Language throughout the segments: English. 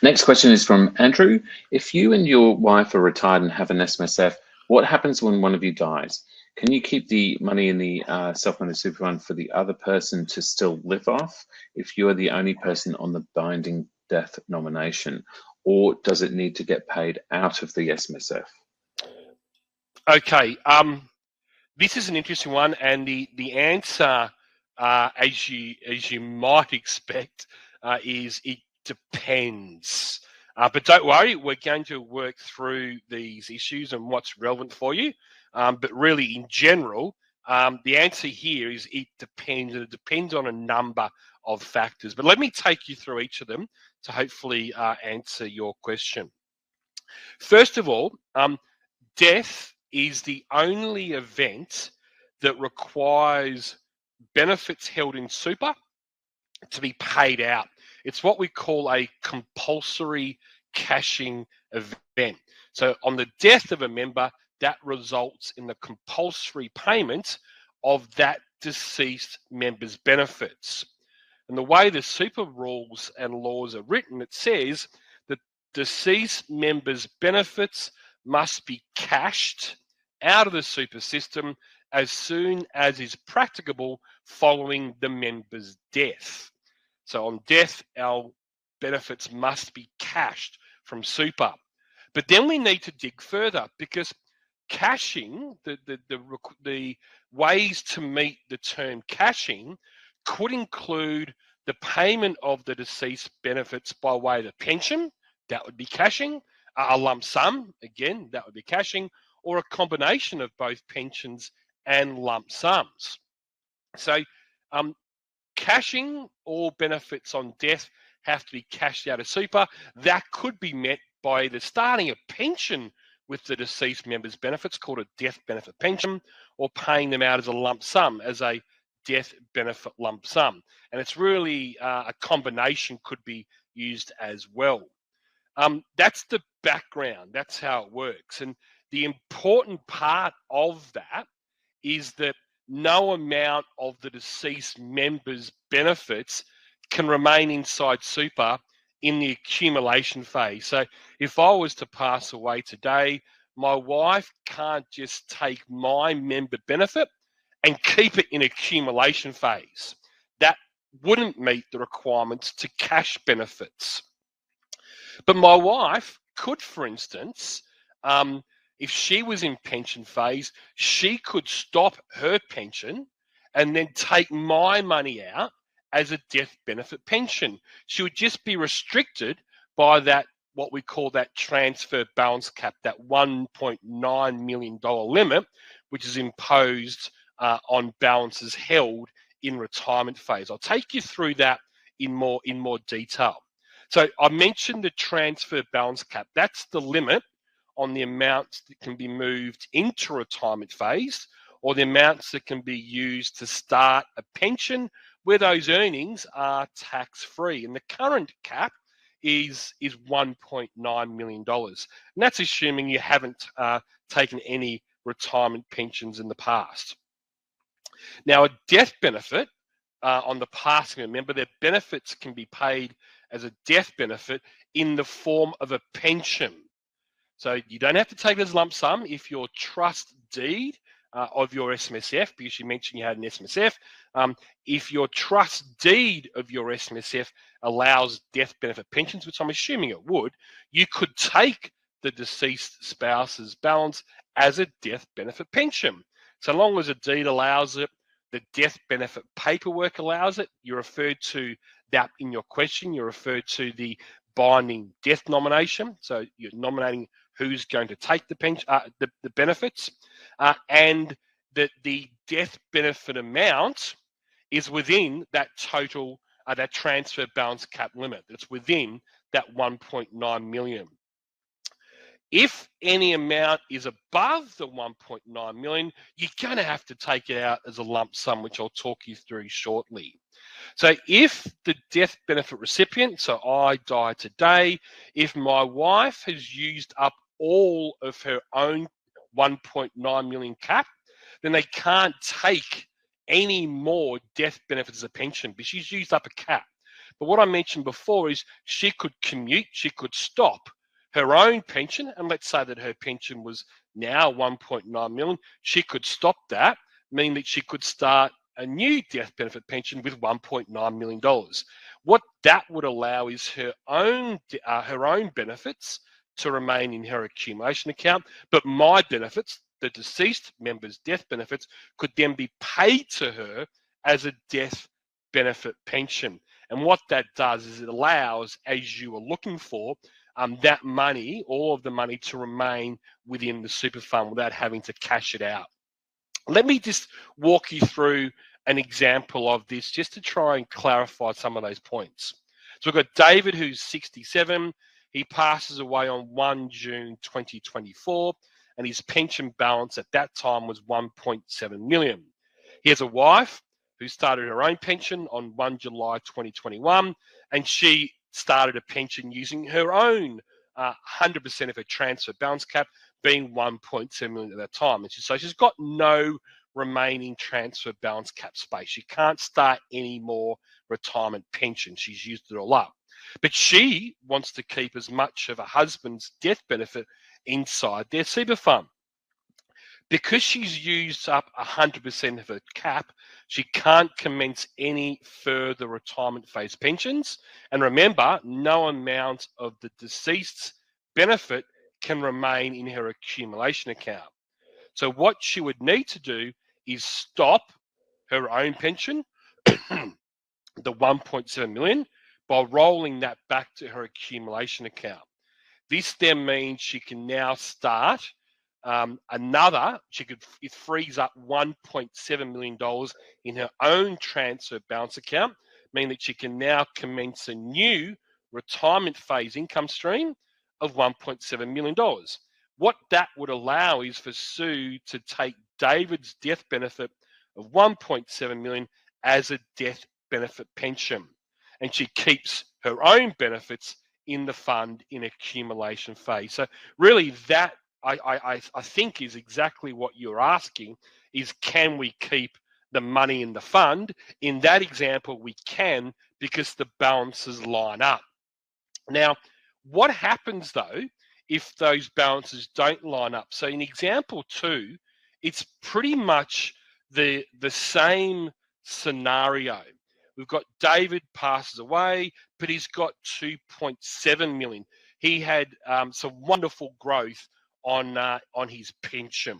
Next question is from Andrew. If you and your wife are retired and have an SMSF, what happens when one of you dies? Can you keep the money in the self-managed super fund for the other person to still live off if you are the only person on the binding death nomination, or does it need to get paid out of the SMSF? Okay, this is an interesting one, and the answer, as you might expect, is it depends. But don't worry, we're going to work through these issues and what's relevant for you. But really, in general, the answer here is it depends, and it depends on a number of factors. But let me take you through each of them to hopefully answer your question. First of all, death is the only event that requires benefits held in super to be paid out. It's what we call a compulsory cashing event. So on the death of a member, that results in the compulsory payment of that deceased member's benefits. And the way the super rules and laws are written, it says that deceased members' benefits must be cashed out of the super system as soon as is practicable following the member's death. So on death, our benefits must be cashed from super. But then we need to dig further, because cashing, the ways to meet the term cashing could include the payment of the deceased benefits by way of a pension, that would be cashing, a lump sum, again, that would be cashing, or a combination of both pensions and lump sums. So cashing all benefits on death have to be cashed out of super. That could be met by either starting a pension with the deceased member's benefits, called a death benefit pension, or paying them out as a lump sum, as a death benefit lump sum. And it's really a combination could be used as well. That's the background. That's how it works. And the important part of that is that no amount of the deceased member's benefits can remain inside super in the accumulation phase. So if I was to pass away today, my wife can't just take my member benefit and keep it in accumulation phase. That wouldn't meet the requirements to cash benefits. But my wife could, for instance, if she was in pension phase, she could stop her pension and then take my money out as a death benefit pension. She would just be restricted by that, what we call that transfer balance cap, that $1.9 million limit, which is imposed on balances held in retirement phase. I'll take you through that in more detail. So I mentioned the transfer balance cap. That's the limit on the amounts that can be moved into retirement phase, or the amounts that can be used to start a pension where those earnings are tax-free. And the current cap is $1.9 million. And that's assuming you haven't taken any retirement pensions in the past. Now, a death benefit on the passing of a member, their benefits can be paid as a death benefit in the form of a pension. So you don't have to take it as a lump sum if your trust deed of your SMSF, because you mentioned you had an SMSF, if your trust deed of your SMSF allows death benefit pensions, which I'm assuming it would, you could take the deceased spouse's balance as a death benefit pension. So long as a deed allows it, the death benefit paperwork allows it. You referred to that in your question. You referred to the binding death nomination. So you're nominating who's going to take the pension, the benefits, and that the death benefit amount is within that total, that transfer balance cap limit. It's within that 1.9 million. If any amount is above the 1.9 million, you're going to have to take it out as a lump sum, which I'll talk you through shortly. So if the death benefit recipient, so I die today, if my wife has used up all of her own 1.9 million cap, then they can't take any more death benefits as a pension because she's used up a cap. But what I mentioned before is she could commute, she could stop her own pension, and let's say that her pension was now 1.9 million, she could stop that, meaning that she could start a new death benefit pension with $1.9 million. What that would allow is her own benefits to remain in her accumulation account, but my benefits, the deceased member's death benefits, could then be paid to her as a death benefit pension. And what that does is it allows, as you are looking for, that money, all of the money, to remain within the super fund without having to cash it out. Let me just walk you through an example of this just to try and clarify some of those points. So we've got David, who's 67. He passes away on 1 June 2024, and his pension balance at that time was 1.7 million. He has a wife who started her own pension on 1 July 2021, and she started a pension using her own 100% of her transfer balance cap, being 1.7 million at that time. And so she's got no remaining transfer balance cap space. She can't start any more retirement pension. She's used it all up. But she wants to keep as much of her husband's death benefit inside their super fund. Because she's used up 100% of her cap, she can't commence any further retirement phase pensions. And remember, no amount of the deceased's benefit can remain in her accumulation account. So what she would need to do is stop her own pension, the 1.7 million, by rolling that back to her accumulation account. This then means she can now start it frees up $1.7 million in her own transfer balance account, meaning that she can now commence a new retirement phase income stream of $1.7 million. What that would allow is for Sue to take David's death benefit of 1.7 million as a death benefit pension, and she keeps her own benefits in the fund in accumulation phase. So really that I think is exactly what you're asking, is can we keep the money in the fund? In that example, we can, because the balances line up. Now, what happens though if those balances don't line up? So in example 2, it's pretty much the same scenario. We've got David passes away, but he's got 2.7 million. He had some wonderful growth on his pension.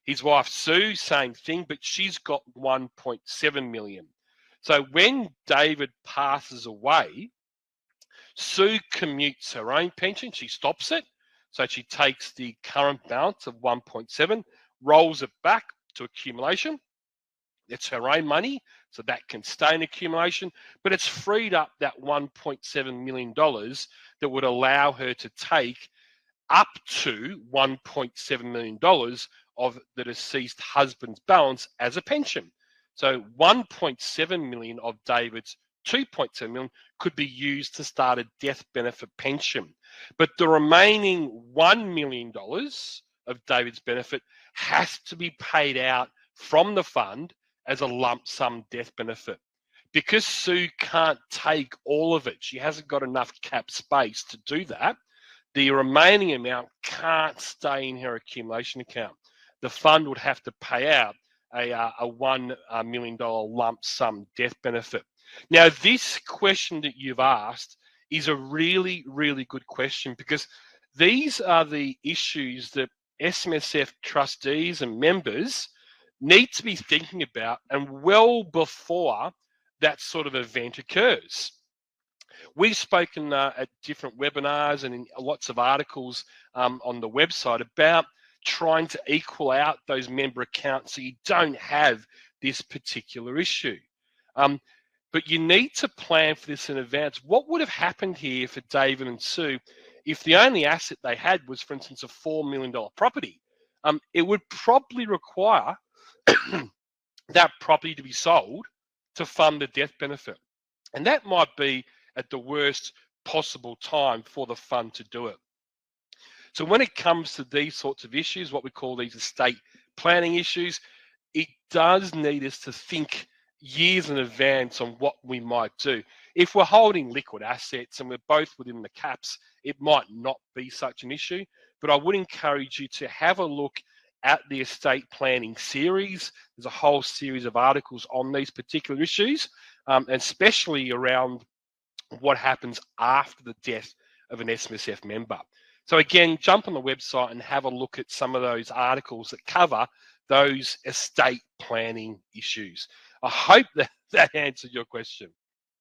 His wife Sue, same thing, but she's got 1.7 million. So when David passes away, Sue commutes her own pension. She stops it. So she takes the current balance of 1.7, rolls it back to accumulation. It's her own money, so that can stay in accumulation, but it's freed up that $1.7 million that would allow her to take up to $1.7 million of the deceased husband's balance as a pension. So 1.7 million of David's 2.7 million could be used to start a death benefit pension. But the remaining $1 million of David's benefit has to be paid out from the fund as a lump sum death benefit. Because Sue can't take all of it, she hasn't got enough cap space to do that, the remaining amount can't stay in her accumulation account. The fund would have to pay out a $1 million lump sum death benefit. Now, this question that you've asked is a really, really good question, because these are the issues that SMSF trustees and members need to be thinking about, and well before that sort of event occurs. We've spoken at different webinars and in lots of articles on the website about trying to equal out those member accounts so you don't have this particular issue. But you need to plan for this in advance. What would have happened here for David and Sue if the only asset they had was, for instance, a $4 million property? It would probably require that property to be sold to fund the death benefit. And that might be at the worst possible time for the fund to do it. So when it comes to these sorts of issues, what we call these estate planning issues, it does need us to think years in advance on what we might do. If we're holding liquid assets and we're both within the caps, it might not be such an issue, but I would encourage you to have a look at the estate planning series. There's a whole series of articles on these particular issues, and especially around what happens after the death of an SMSF member. So again, jump on the website and have a look at some of those articles that cover those estate planning issues. I hope that answered your question.